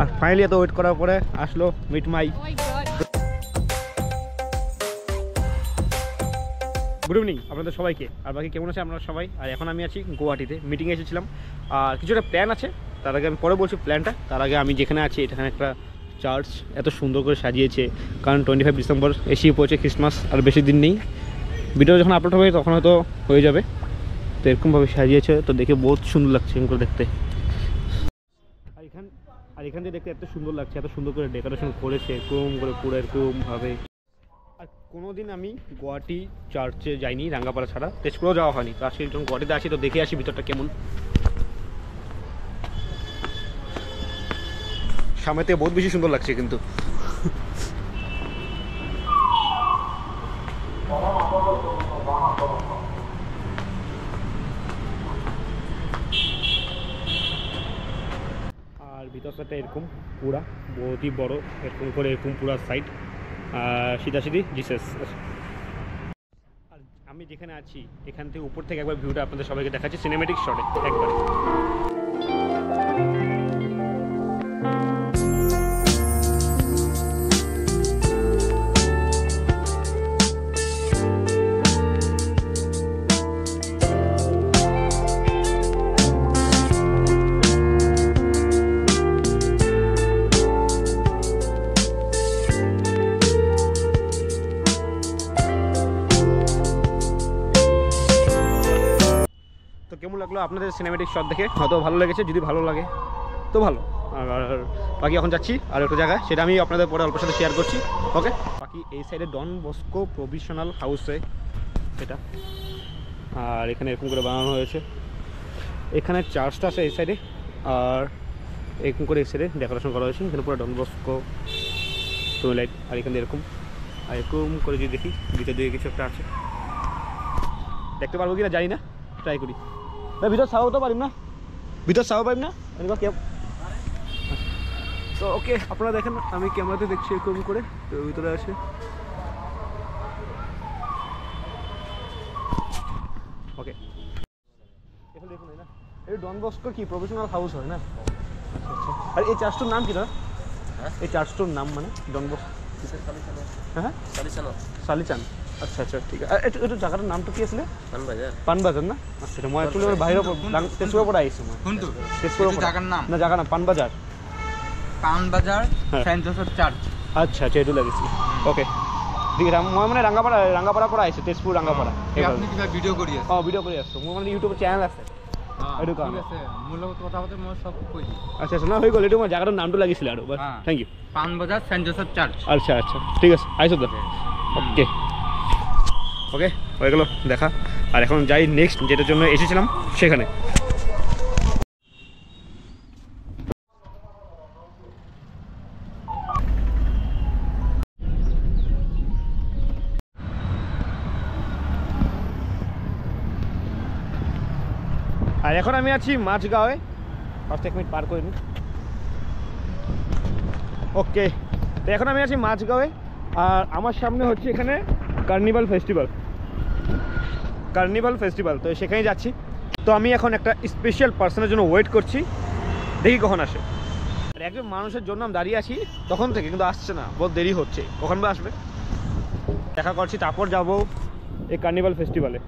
আর finally এত wait করার পরে আসলো মিট মাই। গুড ইভিনিং আপনাদের সবাইকে, আর বাকি কেমন আছে আপনারা সবাই। আর এখন আমি আছি গুয়াহাটিতে, মিটিংয়ে এসেছিলাম। আর কিছু একটা প্ল্যান আছে, তার আগে আমি পরে বলছি প্ল্যানটা। তার আগে আমি যেখানে আছি এখানে একটা চার্চ এত সুন্দর করে সাজিয়েছে, কারণ 25 ডিসেম্বর এসেই পড়েছে ক্রিসমাস, আর বেশি দিন নেই। ভিডিও যখন আপলোড হবে তখন হয়তো হয়ে যাবে। তো এরকমভাবে সাজিয়েছে, তো দেখে বহুত সুন্দর লাগছে এরকম দেখতে। আর এখান থেকে দেখতে এত সুন্দর লাগছে, এত সুন্দর করে ডেকোরেশন করেছে এরকম করে, পুরো এরকমভাবে। আর কোনোদিন আমি গুয়াহাটি চার্চে যাইনি রাঙ্গাপাড়া ছাড়া, তেজপুরেও যাওয়া হয়নি। তো আজকে যখন গুয়াহাটিতে আসি তো দেখে আসি ভিতরটা কেমন। সামনে থেকে বহুত বেশি সুন্দর লাগছে কিন্তু। আর ভিতর সাইডটা এরকম পুরা বহুতই বড়, এরকম করে এরকম পুরা সাইড, সিধাসিধি জিসাস। আর আমি যেখানে আছি এখান থেকে উপর থেকে একবার ভিউটা আপনাদের সবাইকে দেখাচ্ছি সিনেমেটিক শটে একবার। তো কেমন লাগলো আপনাদের সিনেমেটিক শট দেখে? হয়তো ভালো লেগেছে, যদি ভালো লাগে তো ভালো। আর বাকি এখন যাচ্ছি আর একটা জায়গায়, সেটা আমি আপনাদের পরে অল্প সাথে শেয়ার করছি। ওকে, বাকি এই সাইডে ডন বস্কো প্রভিশনাল হাউসে এটা, আর এখানে এরকম করে বানানো হয়েছে। এখানে চার্চটা আছে এই সাইডে, আর এরকম করে এই সাইডে ডেকোরেশন করা হয়েছে। এখানে পুরো ডন বস্কো টুইলাইট, আর এখানে এরকম, আর এরকম করে যদি দেখি ভিতর দিকে কিছু একটা আছে, দেখতে পারবো কিনা জানি না, ট্রাই করি। ভিতর চাও তো পারিম না, ভিতর চাও পারিম না এনেকুৱা কেব। তো ওকে, আপনারা দেখেন আমি ক্যামেরাতে দেখছি এরকম করে, তো ভিতরে আছে। ওকে, এখন দেখুন না, এই ডন বস্কোর কি প্রফেশনাল হাউস হয় না? আচ্ছা আচ্ছা। আর এই চার্চটার নাম কি দাদা? এই চার্চটার নাম মানে ডন বস্কো? হ্যাঁ, সালিচান। আচ্ছা আচ্ছা, ঠিক আছে। এটা জায়গাটার নামটা কি আসলে? পানবাজার না? আচ্ছা, মই একচুয়ালি বাহিৰৰ তেজপুৰৰ পৰা আহিছোঁ। মই কোনটো তেজপুৰৰ জায়গার নাম? না, জায়গা নাম Panbazar. Panbazar Saint Joseph Church. আচ্ছা আচ্ছা, এইটো লাগিছিল। ওকে, ঠিক আছে। মই মানে ৰাংগাপাৰাৰ পৰা আহিছোঁ, তেজপুৰ ৰাংগাপাৰা। আপনি কিবা ভিডিও কৰি আছে? অঁ, ভিডিও কৰি আছোঁ। মোৰ মানে ইউটিউব চেনেল আছে, এইটো কাৰণে। ঠিক আছে, মোৰ লগত কথা পাতে মই সব কৈ দিম। আচ্ছা আচ্ছা, না হৈ গ'ল। এইটো মই জায়গাটাৰ নামটো লাগিছিলে আৰু। Thank you. Panbazar Saint Joseph Church. আচ্ছা আচ্ছা, ঠিক আছে, আইসো তো। ওকে ওকে, হয়ে গেল দেখা। আর এখন যাই নেক্সট যেটার জন্য এসেছিলাম সেখানে। আর এখন আমি আছি মাঝগাঁওয়ে। ফার্স্ট 1 মিনিট পার করে নিই। ওকে, তো এখন আমি আছি মাঝগাঁওয়ে, আর আমার সামনে হচ্ছে এখানে কার্নিভাল ফেস্টিভ্যাল। তো সেখানেই যাচ্ছি। তো আমি এখন একটা স্পেশাল পার্সনের জন্য ওয়েট করছি, দেখি কখন আসে। আর একজন মানুষের জন্য আমি দাঁড়িয়ে আছি তখন থেকে, কিন্তু আসছে না, বহুত দেরি হচ্ছে। কখন বা আসবে দেখা করছি, তারপর যাবো এই কার্নিভাল ফেস্টিভ্যালে।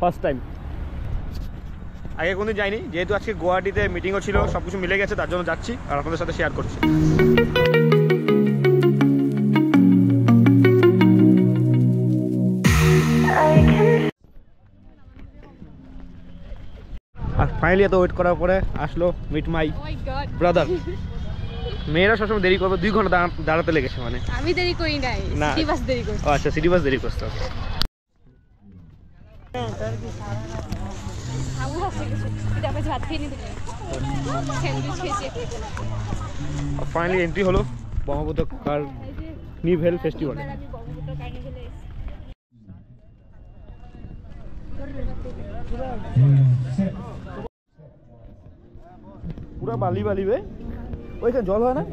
ফার্স্ট টাইম, আগে কোনোদিন যাইনি। যেহেতু আজকে গুয়াহাটিতে মিটিংও ছিল, সব কিছু মিলে গেছে, তার জন্য যাচ্ছি আর আপনাদের সাথে শেয়ার করছি। আর ফাইনালি এত ওয়েট করার পরে আসলো মিট মাই ব্রাদার। মেয়েরা সবসময় দেরি করবে, 2 ঘন্টা দাঁড়াতে লেগেছে। মানে আমি দেরি করি নাই, সিটি বাস দেরি করছে। আচ্ছা, সিটি বাস দেরি করছে। ফাইনালি এন্ট্রি হলো ব্রহ্মপুত্র কার্নিভেল ফেস্টিভ্যালে। পুরা বালি বালি বে, ওইখানে জল হয় না?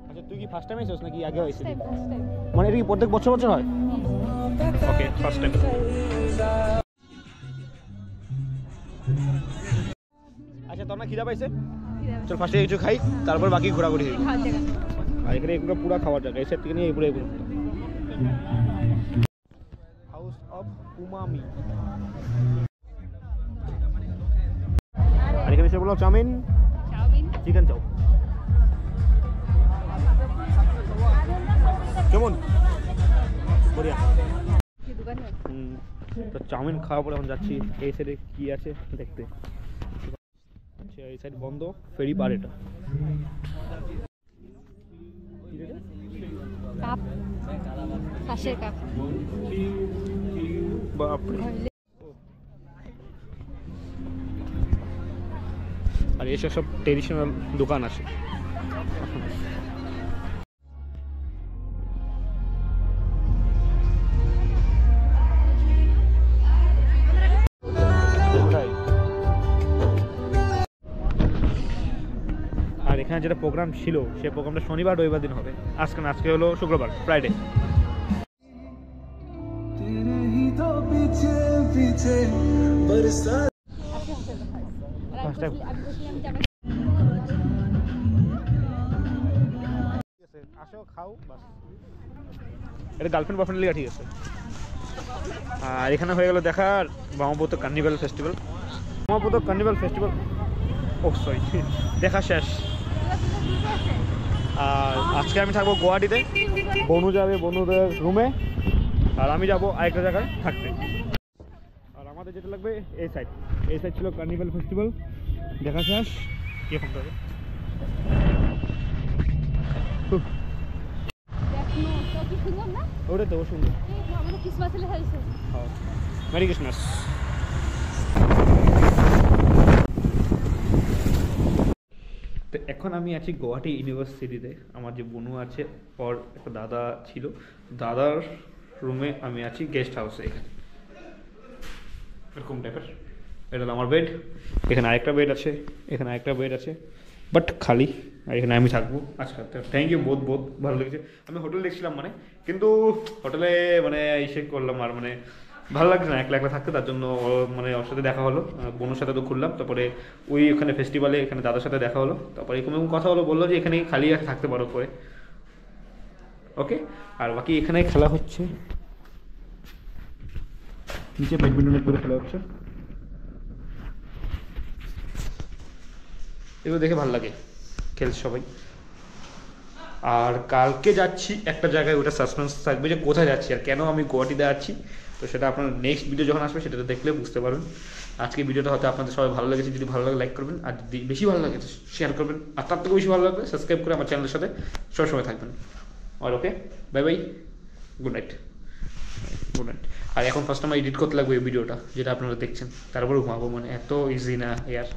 আচ্ছা, তুই কি ফার্স্ট টাইম এসেছিস নাকি আগে হয়েছিলি? মানে এটা কি প্রত্যেক বছর হয়? ওকে, ফার্স্ট টাইম। তোর না খিদা পাইছে? চল ফার্স্টে কিছু খাই, তারপর বাকি ঘোরাঘুরি হইব। আর এখানে এগুলো পুরো খাওয়ার জায়গা, এই সাইড থেকে নিয়ে এই পুরো হাউস অফ উমামি। আর এখানে সে বললাম চাউমিন, চিকেন চাও। কেমন? বড়িয়া। তো চাউমিন খাওয়া পরে এখন যাচ্ছি এই সাইডে কি আছে দেখতে। এই সাইড বন্ধ, ফেরি পার এটা। কাপ, কাশের কাপ। বাপরে। আর এসব সব ট্রেডিশনাল দোকান আছে। আর এখানে যেটা প্রোগ্রাম ছিল সেই প্রোগ্রামটা শনিবার রবিবার দিন হবে। আজকে না, আজকে হলো শুক্রবার, ফ্রাইডে। আসো খাও বাস, এটা গার্লফ্রেন্ড বয়ফ্রেন্ড লিগা ঠিক আছে। আর এখানে হয়ে গেল দেখার Brahmaputra carnival festival. Brahmaputra carnival festival ও সরি দেখা শেষ। আর আজকে আমি থাকবো গুয়াহাটিতে, বনু যাবে বনুদের রুমে, আর আমি যাবো আরেকটা জায়গায় থাকতে। আর আমাদের যেটা লাগবে এই সাইড, এই সাইড ছিল কার্নিভাল ফেস্টিভ্যাল দেখা শেষ। কি ফোন করবে? ওটা তো সুন্দর। Merry Christmas. তো এখন আমি আছি গুয়াহাটি ইউনিভার্সিটিতে। আমার যে বনু আছে ওর একটা দাদা ছিল, দাদার রুমে আমি আছি গেস্ট হাউসে। এখানে এরকম টাইপের, এটা আমার বেড, এখানে আরেকটা বেড আছে, এখানে আরেকটা বেড আছে, বাট খালি। আর এখানে আমি থাকবো আজকে। থ্যাংক ইউ, বহুত বহুত ভালো লেগেছে। আমি হোটেল দেখছিলাম মানে, কিন্তু হোটেলে মানে এসে করলাম আর মানে ভালো লাগছে না একলা একলা থাকতে। তার জন্য মানে ওর সাথে দেখা হলো, বোনের সাথে তো ঘুরলাম, তারপরে ওই ওখানে ফেস্টিভ্যালে এখানে দাদার সাথে দেখা হলো, তারপরে এরকম কথা হলো, বললো যে এখানে খালি থাকতে পারো করে। ওকে, আর বাকি এখানে খেলা হচ্ছে, নিচে ব্যাডমিন্টনের করে খেলা হচ্ছে। এগুলো দেখে ভালো লাগে, খেলছে সবাই। আর কালকে যাচ্ছি একটা জায়গায়, ওটা সাসপেন্স থাকবে যে কোথায় যাচ্ছি আর কেন আমি গুয়াহাটিতে আছি। তো সেটা আপনার নেক্সট ভিডিও যখন আসবে সেটাতে দেখলে বুঝতে পারবেন। আজকে ভিডিওটা হয়তো আপনাদের সবাই ভালো লেগেছে, যদি ভালো লাগে লাইক করবেন, আর যদি বেশি ভালো লাগে শেয়ার করবেন, আর তার থেকে বেশি ভালো লাগবে সাবস্ক্রাইব করে আমার চ্যানেলের সাথে সবসময় থাকবেন। আর okay, bye bye, good night, good night. আর এখন ফার্স্ট আমার এডিট করতে লাগবে এই ভিডিওটা যেটা আপনারা দেখছেন, তারপরে ঘুমাবো। মানে এত ইজি না ইয়ার।